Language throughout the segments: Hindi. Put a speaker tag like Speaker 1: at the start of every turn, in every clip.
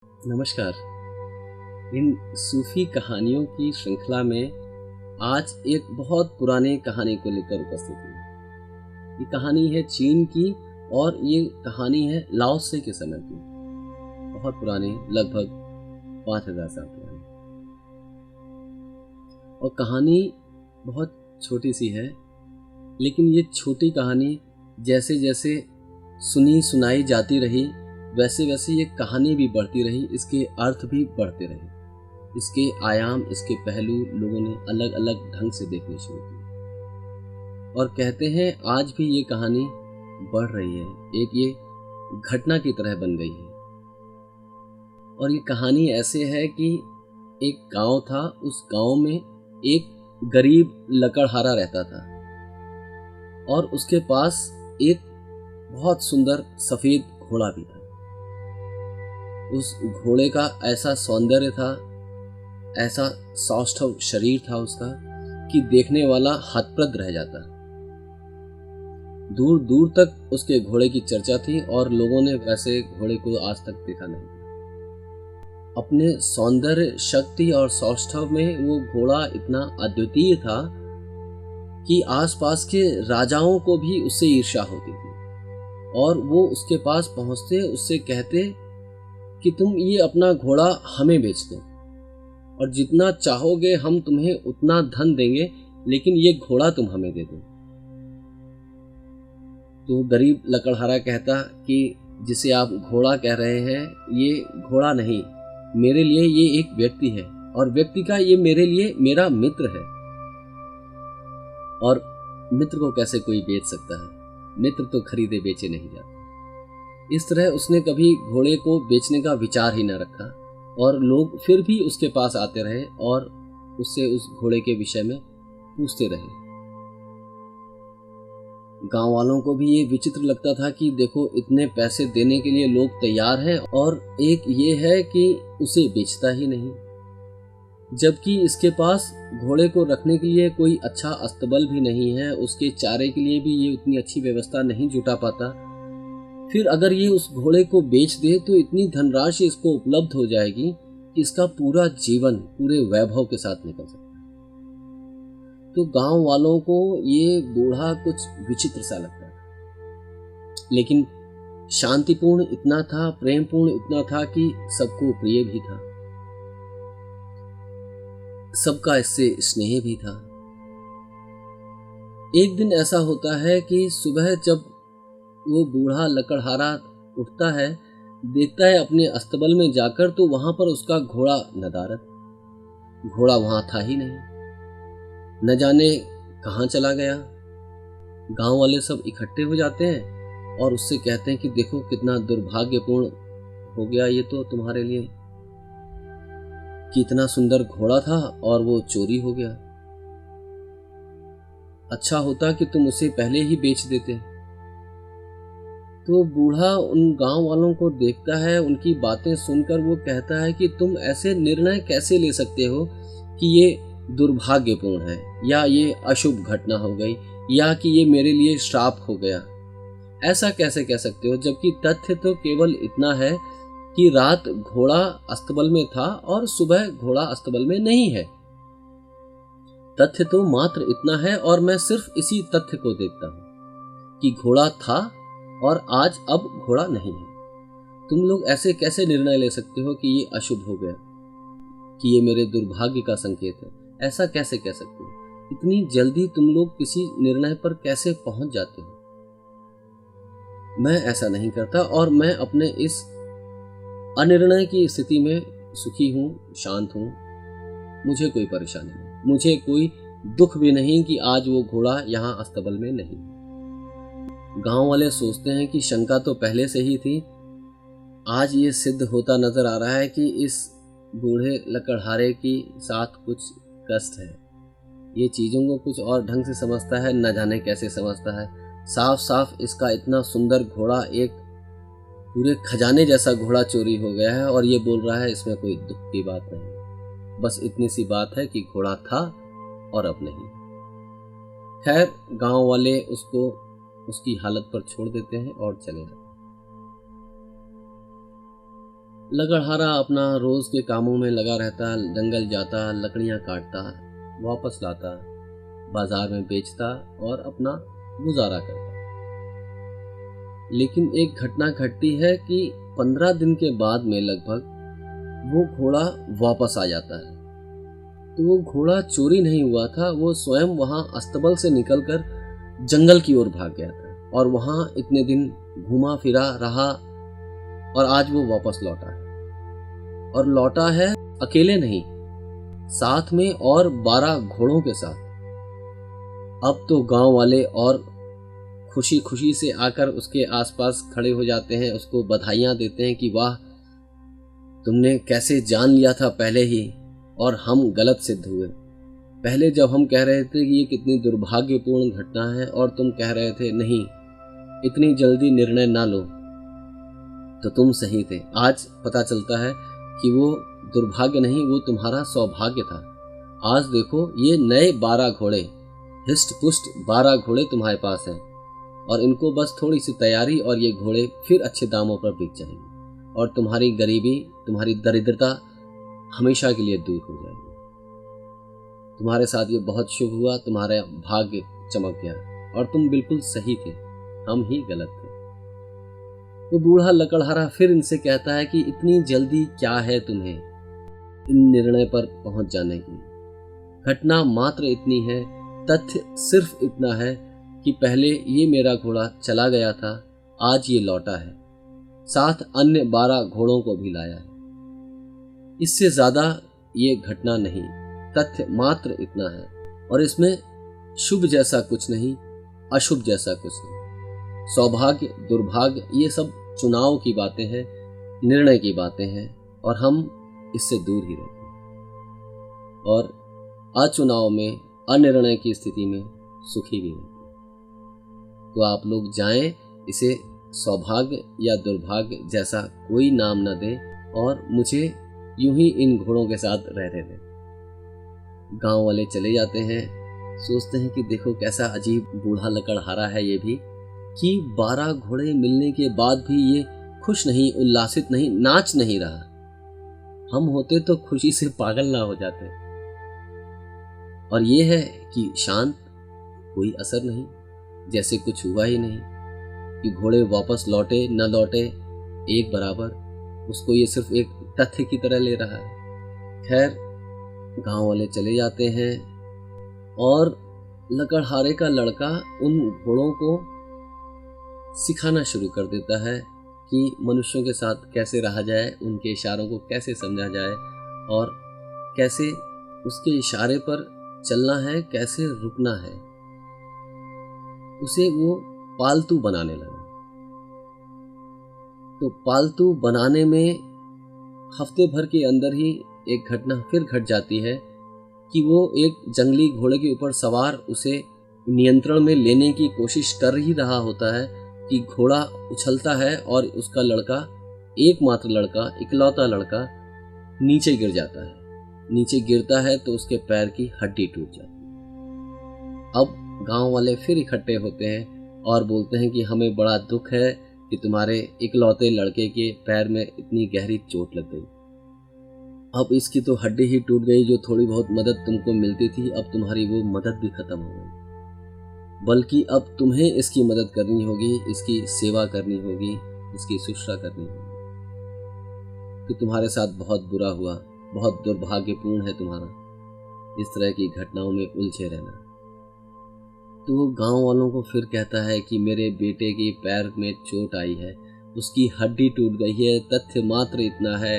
Speaker 1: नमस्कार। इन सूफी कहानियों की श्रृंखला में आज एक बहुत पुरानी कहानी को लेकर उपस्थित हूँ। ये कहानी है चीन की और ये कहानी है लाओ त्से के समय की। बहुत पुरानी, लगभग 5000 साल पुरानी। और कहानी बहुत छोटी सी है, लेकिन ये छोटी कहानी जैसे जैसे सुनी सुनाई जाती रही वैसे वैसे ये कहानी भी बढ़ती रही, इसके अर्थ भी बढ़ते रहे, इसके आयाम, इसके पहलू लोगों ने अलग अलग ढंग से देखने शुरू किए। और कहते हैं आज भी ये कहानी बढ़ रही है, एक ये घटना की तरह बन गई है। और ये कहानी ऐसे है कि एक गांव था, उस गांव में एक गरीब लकड़हारा रहता था और उसके पास एक बहुत सुंदर सफ़ेद घोड़ा भी था। उस घोड़े का ऐसा सौंदर्य था, ऐसा सौष्ठव शरीर था उसका कि देखने वाला हतप्रद रह जाता। दूर दूर तक उसके घोड़े की चर्चा थी और लोगों ने वैसे घोड़े को आज तक देखा नहीं। अपने सौंदर्य, शक्ति और सौष्ठव में वो घोड़ा इतना अद्वितीय था कि आसपास के राजाओं को भी उससे ईर्ष्या होती थी और वो उसके पास पहुंचते, उससे कहते कि तुम ये अपना घोड़ा हमें बेच दो और जितना चाहोगे हम तुम्हें उतना धन देंगे, लेकिन ये घोड़ा तुम हमें दे दो। तो गरीब लकड़हारा कहता कि जिसे आप घोड़ा कह रहे हैं ये घोड़ा नहीं, मेरे लिए ये एक व्यक्ति है और व्यक्ति का ये मेरे लिए मेरा मित्र है। और मित्र को कैसे कोई बेच सकता है? मित्र तो खरीदे बेचे नहीं जाते। इस तरह उसने कभी घोड़े को बेचने का विचार ही न रखा और लोग फिर भी उसके पास आते रहे और उससे उस घोड़े के विषय में पूछते रहे। गांव वालों को भी ये विचित्र लगता था कि देखो इतने पैसे देने के लिए लोग तैयार हैं और एक ये है कि उसे बेचता ही नहीं, जबकि इसके पास घोड़े को रखने के लिए कोई अच्छा अस्तबल भी नहीं है, उसके चारे के लिए भी ये उतनी अच्छी व्यवस्था नहीं जुटा पाता। फिर अगर ये उस घोड़े को बेच दे तो इतनी धनराशि इसको उपलब्ध हो जाएगी कि इसका पूरा जीवन पूरे वैभव के साथ निकल सकता है। तो गांव वालों को ये बूढ़ा कुछ विचित्र सा लगता था, लेकिन शांतिपूर्ण इतना था, प्रेमपूर्ण इतना था कि सबको प्रिय भी था, सबका इससे स्नेह भी था। एक दिन ऐसा होता है कि सुबह जब वो बूढ़ा लकड़हारा उठता है, देखता है अपने अस्तबल में जाकर तो वहां पर उसका घोड़ा नदारद। घोड़ा वहां था ही नहीं, न जाने कहां चला गया। गांव वाले सब इकट्ठे हो जाते हैं और उससे कहते हैं कि देखो कितना दुर्भाग्यपूर्ण हो गया ये तो तुम्हारे लिए, कितना सुंदर घोड़ा था और वो चोरी हो गया। अच्छा होता कि तुम उसे पहले ही बेच देते। तो बूढ़ा उन गांव वालों को देखता है, उनकी बातें सुनकर वो कहता है कि तुम ऐसे निर्णय कैसे ले सकते हो कि ये दुर्भाग्यपूर्ण है या ये अशुभ घटना हो गई या कि ये मेरे लिए श्राप हो गया। ऐसा कैसे कह सकते हो, जबकि तथ्य तो केवल इतना है कि रात घोड़ा अस्तबल में था और सुबह घोड़ा अस्तबल में नहीं है। तथ्य तो मात्र इतना है और मैं सिर्फ इसी तथ्य को देखता हूं कि घोड़ा था और आज अब घोड़ा नहीं है। तुम लोग ऐसे कैसे निर्णय ले सकते हो कि ये अशुभ हो गया, कि ये मेरे दुर्भाग्य का संकेत है? ऐसा कैसे कह सकते हो? इतनी जल्दी तुम लोग किसी निर्णय पर कैसे पहुंच जाते हो? मैं ऐसा नहीं करता और मैं अपने इस अनिर्णय की स्थिति में सुखी हूं, शांत हूं। मुझे कोई परेशानी नहीं, मुझे कोई दुख भी नहीं कि आज वो घोड़ा यहाँ अस्तबल में नहीं। गांव वाले सोचते हैं कि शंका तो पहले से ही थी, आज ये सिद्ध होता नजर आ रहा है कि इस बूढ़े लकड़हारे के साथ कुछ कष्ट है। ये चीज़ों को कुछ और ढंग से समझता है, न जाने कैसे समझता है। साफ साफ इसका इतना सुंदर घोड़ा, एक पूरे खजाने जैसा घोड़ा चोरी हो गया है और ये बोल रहा है इसमें कोई दुख की बात नहीं। बस इतनी सी बात है कि घोड़ा था और अब नहीं। खैर, गांव वाले उसको उसकी हालत पर छोड़ देते हैं और चले जाते हैं। लकड़हारा अपना रोज के कामों में लगा रहता, जंगल जाता, लकड़ियां काटता, वापस लाता, बाजार में बेचता और अपना गुजारा करता। लेकिन एक घटना घटती है कि 15 दिन के बाद में लगभग वो घोड़ा वापस आ जाता है। तो वो घोड़ा चोरी नहीं हुआ था, वो स्वयं वहां अस्तबल से निकलकर जंगल की ओर भाग गया था और वहां इतने दिन घूमा फिरा रहा और आज वो वापस लौटा है। और लौटा है अकेले नहीं, साथ में और 12 घोड़ों के साथ। अब तो गांव वाले और खुशी खुशी से आकर उसके आसपास खड़े हो जाते हैं, उसको बधाइयां देते हैं कि वाह, तुमने कैसे जान लिया था पहले ही और हम गलत सिद्ध हुए। पहले जब हम कह रहे थे कि ये कितनी दुर्भाग्यपूर्ण घटना है और तुम कह रहे थे नहीं, इतनी जल्दी निर्णय ना लो, तो तुम सही थे। आज पता चलता है कि वो दुर्भाग्य नहीं, वो तुम्हारा सौभाग्य था। आज देखो ये नए 12 घोड़े, हिस्ट पुष्ट 12 घोड़े तुम्हारे पास हैं और इनको बस थोड़ी सी तैयारी और ये घोड़े फिर अच्छे दामों पर बिक जाएंगे और तुम्हारी गरीबी, तुम्हारी दरिद्रता हमेशा के लिए दूर हो जाएगी। तुम्हारे साथ ये बहुत शुभ हुआ, तुम्हारा भाग्य चमक गया और तुम बिल्कुल सही थे, हम ही गलत थे। तो बूढ़ा लकड़हारा फिर इनसे कहता है कि इतनी जल्दी क्या है तुम्हें इन निर्णय पर पहुंच जाने की। घटना मात्र इतनी है, तथ्य सिर्फ इतना है कि पहले ये मेरा घोड़ा चला गया था, आज ये लौटा है, साथ अन्य 12 घोड़ों को भी लाया है। इससे ज्यादा ये घटना नहीं, तथ्य मात्र इतना है और इसमें शुभ जैसा कुछ नहीं, अशुभ जैसा कुछ नहीं। सौभाग्य दुर्भाग्य ये सब चुनाव की बातें हैं, निर्णय की बातें हैं और हम इससे दूर ही रहते हैं और अचुनाव में, अनिर्णय की स्थिति में सुखी भी रहते हैं। तो आप लोग जाएं, इसे सौभाग्य या दुर्भाग्य जैसा कोई नाम न दें और मुझे यूं ही इन घोड़ों के साथ रहने दें। गांव वाले चले जाते हैं, सोचते हैं कि देखो कैसा अजीब बूढ़ा लकड़हारा है ये भी, कि 12 घोड़े मिलने के बाद भी ये खुश नहीं, उल्लासित नहीं, नाच नहीं रहा। हम होते तो खुशी से पागल ना हो जाते। और ये है कि शांत, कोई असर नहीं, जैसे कुछ हुआ ही नहीं, कि घोड़े वापस लौटे न लौटे एक बराबर, उसको ये सिर्फ एक तथ्य की तरह ले रहा है। खैर, गांव वाले चले जाते हैं और लकड़हारे का लड़का उन घोड़ों को सिखाना शुरू कर देता है कि मनुष्यों के साथ कैसे रहा जाए, उनके इशारों को कैसे समझा जाए और कैसे उसके इशारे पर चलना है, कैसे रुकना है। उसे वो पालतू बनाने लगा। तो पालतू बनाने में हफ्ते भर के अंदर ही एक घटना फिर घट जाती है कि वो एक जंगली घोड़े के ऊपर सवार उसे नियंत्रण में लेने की कोशिश कर ही रहा होता है कि घोड़ा उछलता है और उसका लड़का, एकमात्र लड़का, इकलौता लड़का नीचे गिर जाता है। नीचे गिरता है तो उसके पैर की हड्डी टूट जाती है। अब गांव वाले फिर इकट्ठे होते हैं और बोलते हैं कि हमें बड़ा दुख है कि तुम्हारे इकलौते लड़के के पैर में इतनी गहरी चोट लग गई। अब इसकी तो हड्डी ही टूट गई, जो थोड़ी बहुत मदद तुमको मिलती थी, अब तुम्हारी वो मदद भी खत्म हो गई। बल्कि अब तुम्हें इसकी मदद करनी होगी, इसकी सेवा करनी होगी, इसकी शुश्रूषा करनी होगी। तो तुम्हारे साथ बहुत बुरा हुआ, बहुत दुर्भाग्यपूर्ण है तुम्हारा इस तरह की घटनाओं में उलझे रहना। तो वो गांव वालों को फिर कहता है कि मेरे बेटे के पैर में चोट आई है, उसकी हड्डी टूट गई है, तथ्य मात्र इतना है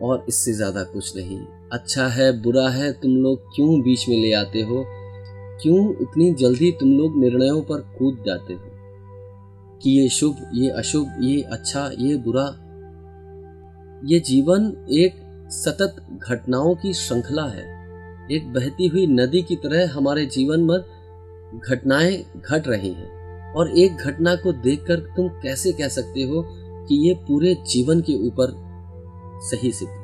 Speaker 1: और इससे ज्यादा कुछ नहीं। अच्छा है बुरा है, तुम लोग क्यों बीच में ले आते हो? क्यों इतनी जल्दी तुम लोग निर्णयों पर कूद जाते हो कि ये शुभ, ये अशुभ, ये अच्छा, ये बुरा? ये जीवन एक सतत घटनाओं की श्रृंखला है। एक बहती हुई नदी की तरह हमारे जीवन में घटनाएं घट रही हैं और एक घटना को देखकर तुम कैसे कह सकते हो कि ये पूरे जीवन के ऊपर सही सिद्ध है?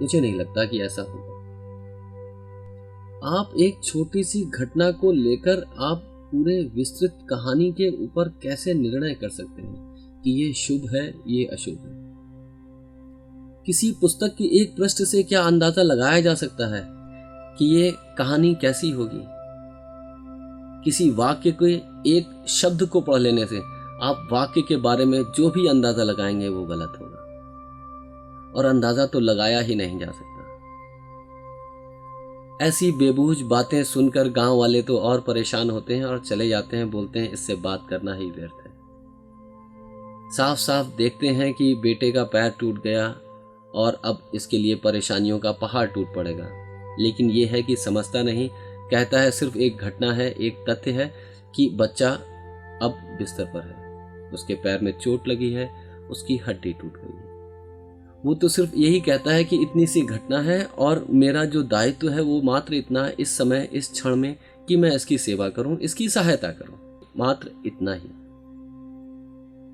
Speaker 1: मुझे नहीं लगता कि ऐसा होगा। आप एक छोटी सी घटना को लेकर आप पूरे विस्तृत कहानी के ऊपर कैसे निर्णय कर सकते हैं? कि ये शुभ है, ये अशुभ है। किसी पुस्तक की एक पृष्ठ से क्या अंदाजा लगाया जा सकता है कि ये कहानी कैसी होगी? किसी वाक्य के एक शब्द को पढ़ लेने से आप वाक्य के बारे में जो भी अंदाजा लगाएंगे वो गलत होगा, और अंदाजा तो लगाया ही नहीं जा सकता। ऐसी बेबूझ बातें सुनकर गांव वाले तो और परेशान होते हैं और चले जाते हैं, बोलते हैं इससे बात करना ही व्यर्थ है। साफ साफ देखते हैं कि बेटे का पैर टूट गया और अब इसके लिए परेशानियों का पहाड़ टूट पड़ेगा, लेकिन यह है कि समझता नहीं। कहता है सिर्फ एक घटना है, एक तथ्य है कि बच्चा अब बिस्तर पर है, उसके पैर में चोट लगी है, उसकी हड्डी टूट गई है। वो तो सिर्फ यही कहता है कि इतनी सी घटना है और मेरा जो दायित्व है वो मात्र इतना इस समय, इस क्षण में, कि मैं इसकी सेवा करूं, इसकी सहायता करूं, मात्र इतना ही।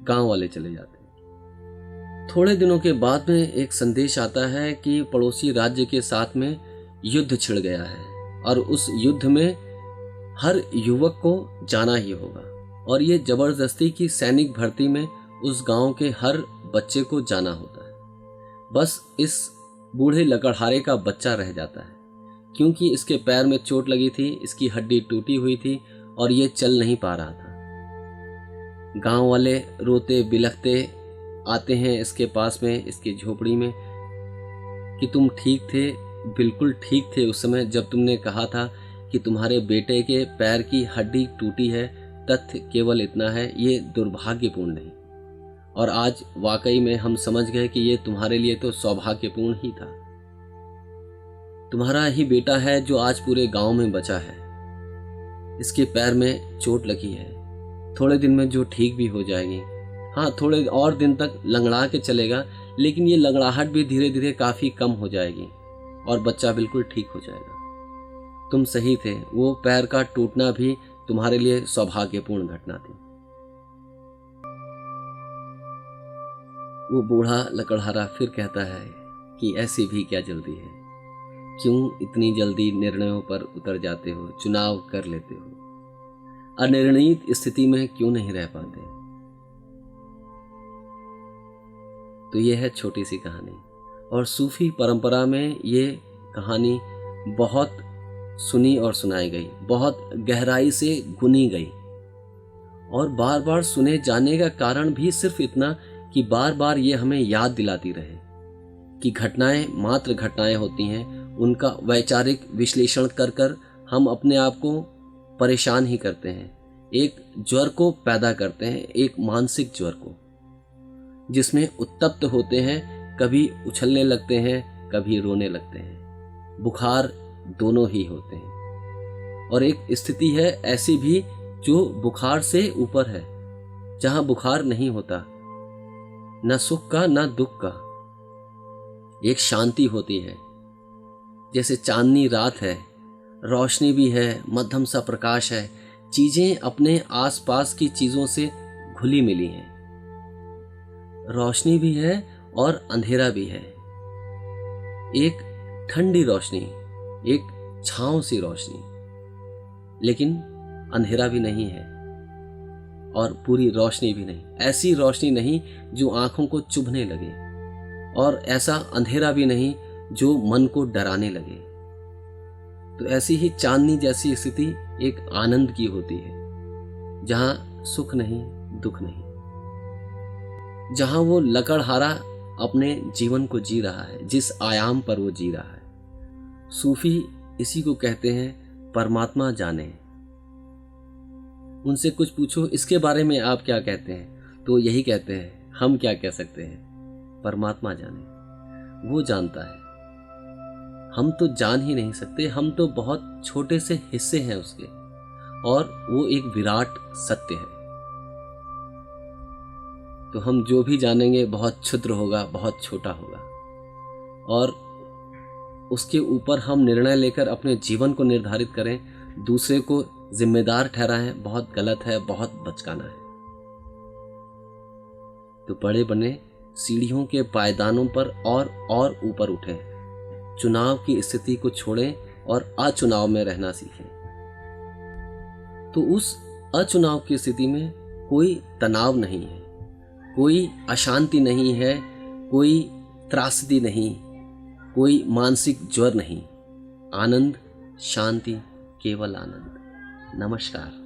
Speaker 1: गांव वाले चले जाते हैं। थोड़े दिनों के बाद में एक संदेश आता है कि पड़ोसी राज्य के साथ में युद्ध छिड़ गया है और उस युद्ध में हर युवक को जाना ही होगा, और ये जबरदस्ती की सैनिक भर्ती में उस गांव के हर बच्चे को जाना होता है। बस इस बूढ़े लकड़हारे का बच्चा रह जाता है, क्योंकि इसके पैर में चोट लगी थी, इसकी हड्डी टूटी हुई थी और ये चल नहीं पा रहा था। गांव वाले रोते बिलखते आते हैं इसके पास में, इसकी झोपड़ी में, कि तुम ठीक थे, बिल्कुल ठीक थे उस समय जब तुमने कहा था कि तुम्हारे बेटे के पैर की हड्डी टूटी है। तथ्य केवल इतना है, ये दुर्भाग्यपूर्ण नहीं, और आज वाकई में हम समझ गए कि ये तुम्हारे लिए तो सौभाग्यपूर्ण ही था। तुम्हारा ही बेटा है जो आज पूरे गांव में बचा है। इसके पैर में चोट लगी है, थोड़े दिन में जो ठीक भी हो जाएगी। हाँ, थोड़े और दिन तक लंगड़ा के चलेगा, लेकिन ये लंगड़ाहट भी धीरे धीरे काफी कम हो जाएगी और बच्चा बिल्कुल ठीक हो जाएगा। तुम सही थे, वो पैर का टूटना भी तुम्हारे लिए सौभाग्यपूर्ण घटना थी। वो बूढ़ा लकड़हारा फिर कहता है कि ऐसी भी क्या जल्दी है, क्यों इतनी जल्दी निर्णयों पर उतर जाते हो, चुनाव कर लेते हो, अनिर्णित स्थिति में क्यों नहीं रह पाते। तो ये है छोटी सी कहानी, और सूफी परंपरा में ये कहानी बहुत सुनी और सुनाई गई, बहुत गहराई से गुनी गई, और बार बार सुने जाने का कारण भी सिर्फ इतना कि बार बार ये हमें याद दिलाती रहे कि घटनाएं मात्र घटनाएं होती हैं। उनका वैचारिक विश्लेषण कर कर हम अपने आप को परेशान ही करते हैं, एक ज्वर को पैदा करते हैं, एक मानसिक ज्वर को, जिसमें उत्तप्त होते हैं, कभी उछलने लगते हैं, कभी रोने लगते हैं, बुखार दोनों ही होते हैं। और एक स्थिति है ऐसी भी जो बुखार से ऊपर है, जहां बुखार नहीं होता, न सुख का न दुख का, एक शांति होती है, जैसे चांदनी रात है, रोशनी भी है, मध्यम सा प्रकाश है, चीजें अपने आसपास की चीजों से घुली मिली हैं, रोशनी भी है और अंधेरा भी है, एक ठंडी रोशनी, एक छांव सी रोशनी, लेकिन अंधेरा भी नहीं है और पूरी रोशनी भी नहीं। ऐसी रोशनी नहीं जो आंखों को चुभने लगे, और ऐसा अंधेरा भी नहीं जो मन को डराने लगे। तो ऐसी ही चांदनी जैसी स्थिति एक आनंद की होती है, जहां सुख नहीं, दुख नहीं, जहां वो लकड़हारा अपने जीवन को जी रहा है, जिस आयाम पर वो जी रहा है। सूफी इसी को कहते हैं परमात्मा जाने। उनसे कुछ पूछो इसके बारे में आप क्या कहते हैं, तो यही कहते हैं, हम क्या कह सकते हैं, परमात्मा जाने, वो जानता है, हम तो जान ही नहीं सकते, हम तो बहुत छोटे से हिस्से हैं उसके, और वो एक विराट सत्य है। तो हम जो भी जानेंगे बहुत क्षुद्र होगा, बहुत छोटा होगा, और उसके ऊपर हम निर्णय लेकर अपने जीवन को निर्धारित करें, दूसरे को जिम्मेदार ठहराएं, बहुत गलत है, बहुत बचकाना है। तो बड़े बने सीढ़ियों के पायदानों पर और ऊपर उठें, चुनाव की स्थिति को छोड़ें और अचुनाव में रहना सीखें। तो उस अचुनाव की स्थिति में कोई तनाव नहीं है, कोई अशांति नहीं है, कोई त्रासदी नहीं, कोई मानसिक ज्वर नहीं। आनंद, शांति, केवल आनंद। नमस्कार।